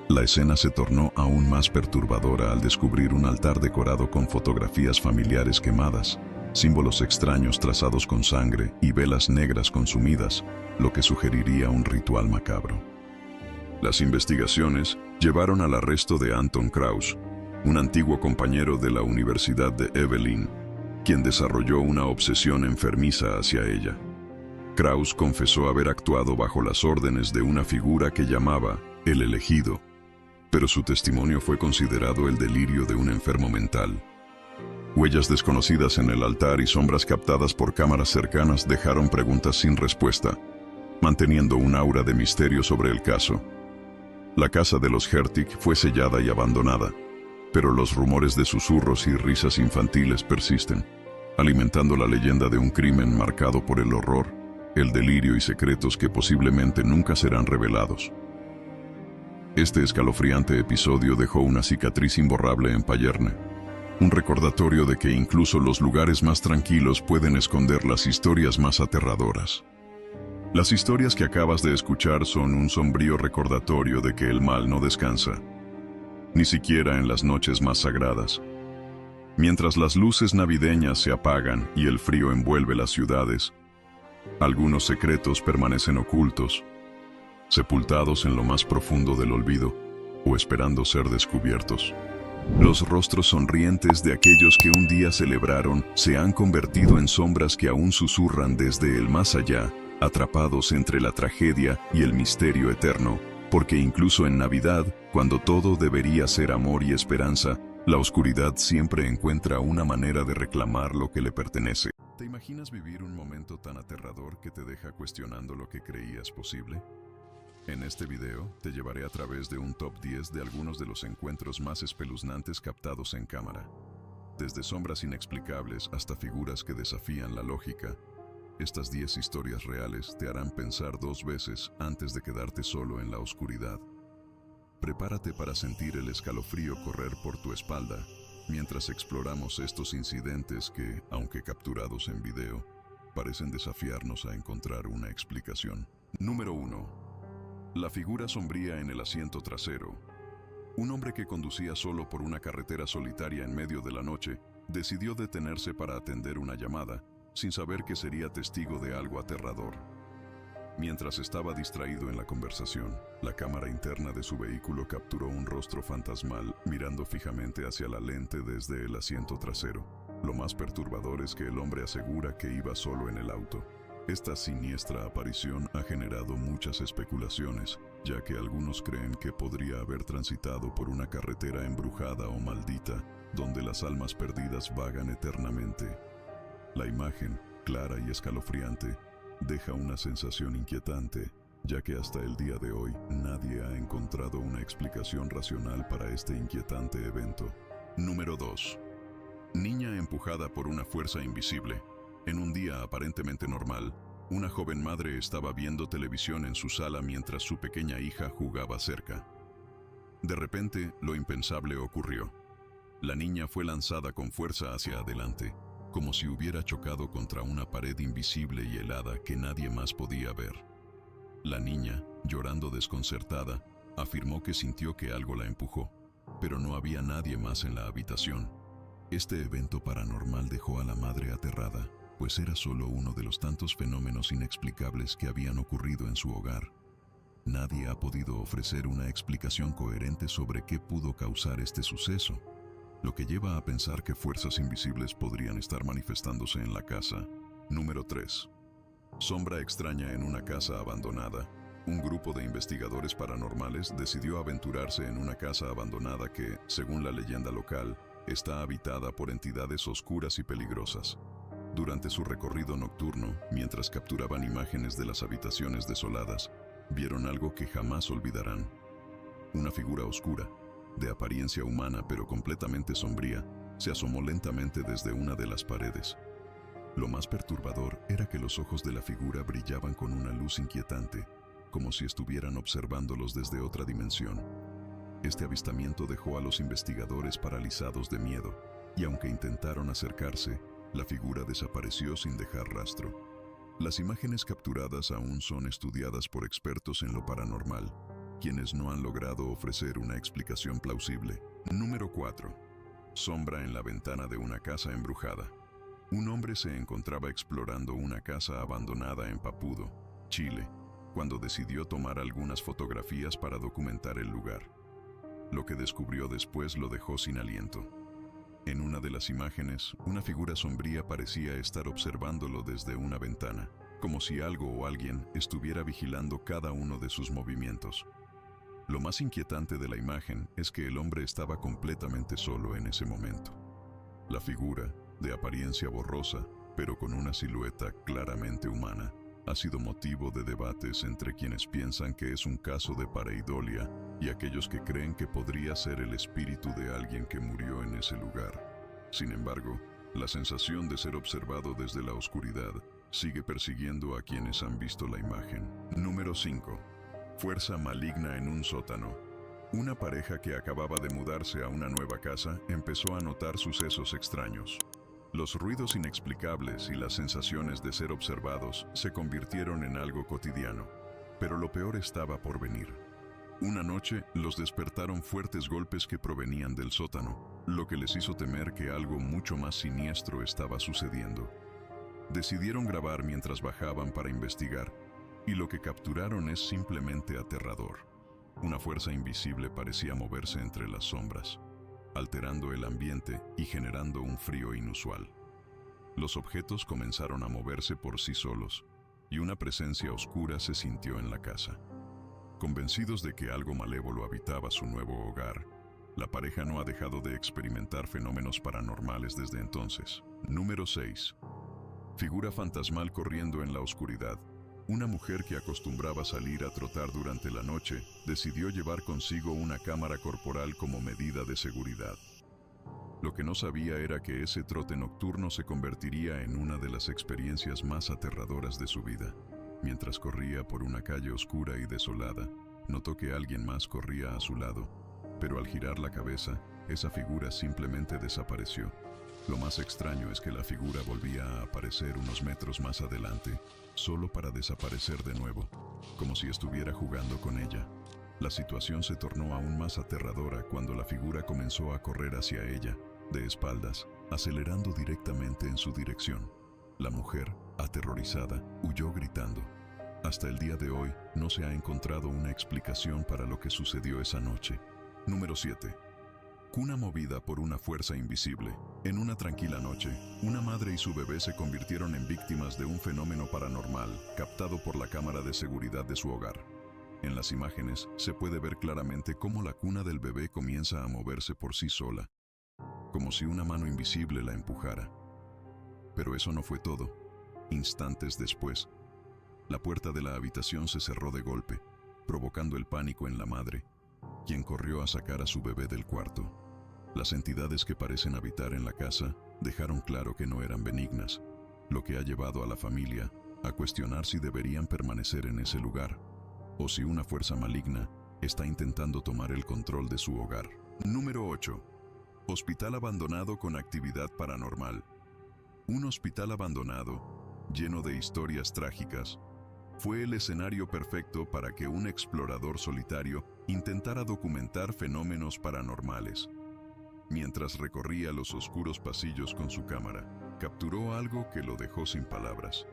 La escena se tornó aún más perturbadora al descubrir un altar decorado con fotografías familiares quemadas, símbolos extraños trazados con sangre y velas negras consumidas, lo que sugeriría un ritual macabro. Las investigaciones llevaron al arresto de Anton Kraus, un antiguo compañero de la Universidad de Evelyn, quien desarrolló una obsesión enfermiza hacia ella. Kraus confesó haber actuado bajo las órdenes de una figura que llamaba el elegido, pero su testimonio fue considerado el delirio de un enfermo mental. Huellas desconocidas en el altar y sombras captadas por cámaras cercanas dejaron preguntas sin respuesta, manteniendo un aura de misterio sobre el caso. La casa de los Hertig fue sellada y abandonada, pero los rumores de susurros y risas infantiles persisten, alimentando la leyenda de un crimen marcado por el horror, el delirio y secretos que posiblemente nunca serán revelados. Este escalofriante episodio dejó una cicatriz imborrable en Payerne, un recordatorio de que incluso los lugares más tranquilos pueden esconder las historias más aterradoras. Las historias que acabas de escuchar son un sombrío recordatorio de que el mal no descansa, ni siquiera en las noches más sagradas. Mientras las luces navideñas se apagan y el frío envuelve las ciudades, algunos secretos permanecen ocultos, sepultados en lo más profundo del olvido o esperando ser descubiertos. Los rostros sonrientes de aquellos que un día celebraron se han convertido en sombras que aún susurran desde el más allá, atrapados entre la tragedia y el misterio eterno, porque incluso en Navidad, cuando todo debería ser amor y esperanza, la oscuridad siempre encuentra una manera de reclamar lo que le pertenece. ¿Te imaginas vivir un momento tan aterrador que te deja cuestionando lo que creías posible? En este video, te llevaré a través de un top 10 de algunos de los encuentros más espeluznantes captados en cámara. Desde sombras inexplicables hasta figuras que desafían la lógica, estas 10 historias reales te harán pensar 2 veces antes de quedarte solo en la oscuridad. Prepárate para sentir el escalofrío correr por tu espalda, mientras exploramos estos incidentes que, aunque capturados en video, parecen desafiarnos a encontrar una explicación. Número 1. La figura sombría en el asiento trasero. Un hombre que conducía solo por una carretera solitaria en medio de la noche, decidió detenerse para atender una llamada, sin saber que sería testigo de algo aterrador. Mientras estaba distraído en la conversación, la cámara interna de su vehículo capturó un rostro fantasmal mirando fijamente hacia la lente desde el asiento trasero. Lo más perturbador es que el hombre asegura que iba solo en el auto. Esta siniestra aparición ha generado muchas especulaciones, ya que algunos creen que podría haber transitado por una carretera embrujada o maldita, donde las almas perdidas vagan eternamente. La imagen, clara y escalofriante, deja una sensación inquietante, ya que hasta el día de hoy nadie ha encontrado una explicación racional para este inquietante evento. Número 2. Niña empujada por una fuerza invisible. En un día aparentemente normal, una joven madre estaba viendo televisión en su sala mientras su pequeña hija jugaba cerca. De repente, lo impensable ocurrió. La niña fue lanzada con fuerza hacia adelante, como si hubiera chocado contra una pared invisible y helada que nadie más podía ver. La niña, llorando desconcertada, afirmó que sintió que algo la empujó, pero no había nadie más en la habitación. Este evento paranormal dejó a la madre aterrada, pues era solo uno de los tantos fenómenos inexplicables que habían ocurrido en su hogar. Nadie ha podido ofrecer una explicación coherente sobre qué pudo causar este suceso, lo que lleva a pensar que fuerzas invisibles podrían estar manifestándose en la casa. Número 3. Sombra extraña en una casa abandonada. Un grupo de investigadores paranormales decidió aventurarse en una casa abandonada que, según la leyenda local, está habitada por entidades oscuras y peligrosas. Durante su recorrido nocturno, mientras capturaban imágenes de las habitaciones desoladas, vieron algo que jamás olvidarán. Una figura oscura, de apariencia humana pero completamente sombría, se asomó lentamente desde una de las paredes. Lo más perturbador era que los ojos de la figura brillaban con una luz inquietante, como si estuvieran observándolos desde otra dimensión. Este avistamiento dejó a los investigadores paralizados de miedo, y aunque intentaron acercarse, la figura desapareció sin dejar rastro. Las imágenes capturadas aún son estudiadas por expertos en lo paranormal, quienes no han logrado ofrecer una explicación plausible. Número 4. Sombra en la ventana de una casa embrujada. Un hombre se encontraba explorando una casa abandonada en Papudo, Chile, cuando decidió tomar algunas fotografías para documentar el lugar. Lo que descubrió después lo dejó sin aliento. En una de las imágenes, una figura sombría parecía estar observándolo desde una ventana, como si algo o alguien estuviera vigilando cada uno de sus movimientos. Lo más inquietante de la imagen es que el hombre estaba completamente solo en ese momento. La figura, de apariencia borrosa, pero con una silueta claramente humana, ha sido motivo de debates entre quienes piensan que es un caso de pareidolia y aquellos que creen que podría ser el espíritu de alguien que murió en ese lugar. Sin embargo, la sensación de ser observado desde la oscuridad sigue persiguiendo a quienes han visto la imagen. Número 5. Fuerza maligna en un sótano. Una pareja que acababa de mudarse a una nueva casa empezó a notar sucesos extraños. Los ruidos inexplicables y las sensaciones de ser observados se convirtieron en algo cotidiano. Pero lo peor estaba por venir. Una noche los despertaron fuertes golpes que provenían del sótano, lo que les hizo temer que algo mucho más siniestro estaba sucediendo. Decidieron grabar mientras bajaban para investigar, y lo que capturaron es simplemente aterrador. Una fuerza invisible parecía moverse entre las sombras, alterando el ambiente y generando un frío inusual. Los objetos comenzaron a moverse por sí solos, y una presencia oscura se sintió en la casa. Convencidos de que algo malévolo habitaba su nuevo hogar, la pareja no ha dejado de experimentar fenómenos paranormales desde entonces. Número 6. Figura fantasmal corriendo en la oscuridad. Una mujer que acostumbraba salir a trotar durante la noche decidió llevar consigo una cámara corporal como medida de seguridad. Lo que no sabía era que ese trote nocturno se convertiría en una de las experiencias más aterradoras de su vida. Mientras corría por una calle oscura y desolada, notó que alguien más corría a su lado, pero al girar la cabeza, esa figura simplemente desapareció. Lo más extraño es que la figura volvía a aparecer unos metros más adelante, solo para desaparecer de nuevo, como si estuviera jugando con ella. La situación se tornó aún más aterradora cuando la figura comenzó a correr hacia ella, de espaldas, acelerando directamente en su dirección. La mujer, aterrorizada, huyó gritando. Hasta el día de hoy, no se ha encontrado una explicación para lo que sucedió esa noche. Número 7. Cuna movida por una fuerza invisible. En una tranquila noche, una madre y su bebé se convirtieron en víctimas de un fenómeno paranormal captado por la cámara de seguridad de su hogar. En las imágenes se puede ver claramente cómo la cuna del bebé comienza a moverse por sí sola, como si una mano invisible la empujara. Pero eso no fue todo. Instantes después, la puerta de la habitación se cerró de golpe, provocando el pánico en la madre, quien corrió a sacar a su bebé del cuarto. Las entidades que parecen habitar en la casa dejaron claro que no eran benignas, lo que ha llevado a la familia a cuestionar si deberían permanecer en ese lugar, o si una fuerza maligna está intentando tomar el control de su hogar. Número 8. Hospital abandonado con actividad paranormal. Un hospital abandonado, lleno de historias trágicas, fue el escenario perfecto para que un explorador solitario intentara documentar fenómenos paranormales. Mientras recorría los oscuros pasillos con su cámara, capturó algo que lo dejó sin palabras.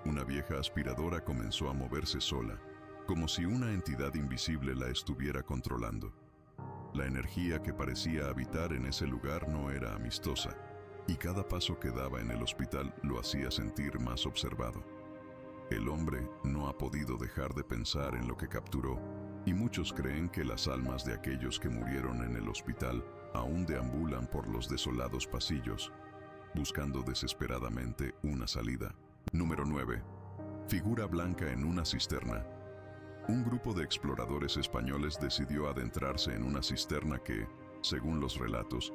Una vieja aspiradora comenzó a moverse sola, como si una entidad invisible la estuviera controlando. La energía que parecía habitar en ese lugar no era amistosa, y cada paso que daba en el hospital lo hacía sentir más observado. El hombre no ha podido dejar de pensar en lo que capturó, y muchos creen que las almas de aquellos que murieron en el hospital aún deambulan por los desolados pasillos, buscando desesperadamente una salida. Número 9. Figura blanca en una cisterna. Un grupo de exploradores españoles decidió adentrarse en una cisterna que, según los relatos,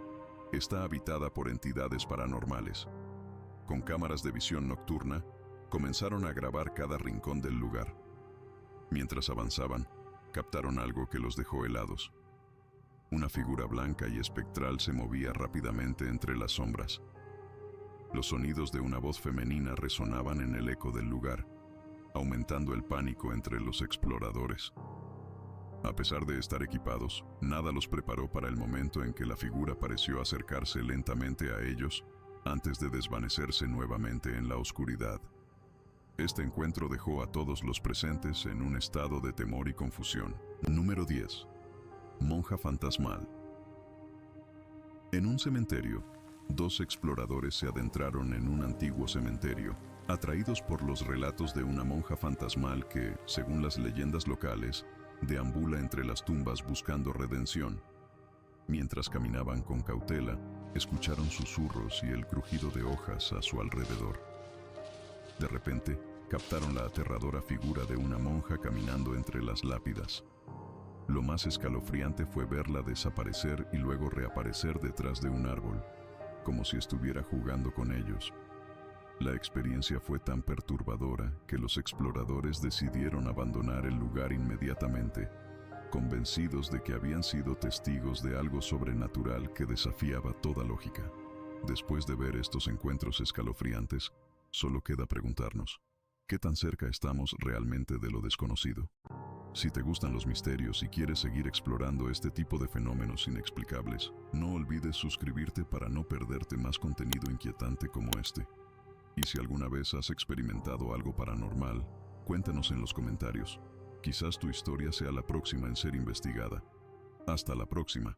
está habitada por entidades paranormales. Con cámaras de visión nocturna, comenzaron a grabar cada rincón del lugar. Mientras avanzaban, captaron algo que los dejó helados. Una figura blanca y espectral se movía rápidamente entre las sombras. Los sonidos de una voz femenina resonaban en el eco del lugar, aumentando el pánico entre los exploradores. A pesar de estar equipados, nada los preparó para el momento en que la figura pareció acercarse lentamente a ellos antes de desvanecerse nuevamente en la oscuridad. Este encuentro dejó a todos los presentes en un estado de temor y confusión. Número 10. Monja fantasmal. En un cementerio, dos exploradores se adentraron en un antiguo cementerio, atraídos por los relatos de una monja fantasmal que, según las leyendas locales, deambula entre las tumbas buscando redención. Mientras caminaban con cautela, escucharon susurros y el crujido de hojas a su alrededor. De repente, captaron la aterradora figura de una monja caminando entre las lápidas. Lo más escalofriante fue verla desaparecer y luego reaparecer detrás de un árbol, como si estuviera jugando con ellos. La experiencia fue tan perturbadora que los exploradores decidieron abandonar el lugar inmediatamente, convencidos de que habían sido testigos de algo sobrenatural que desafiaba toda lógica. Después de ver estos encuentros escalofriantes, solo queda preguntarnos, ¿qué tan cerca estamos realmente de lo desconocido? Si te gustan los misterios y quieres seguir explorando este tipo de fenómenos inexplicables, no olvides suscribirte para no perderte más contenido inquietante como este. Y si alguna vez has experimentado algo paranormal, cuéntanos en los comentarios. Quizás tu historia sea la próxima en ser investigada. Hasta la próxima.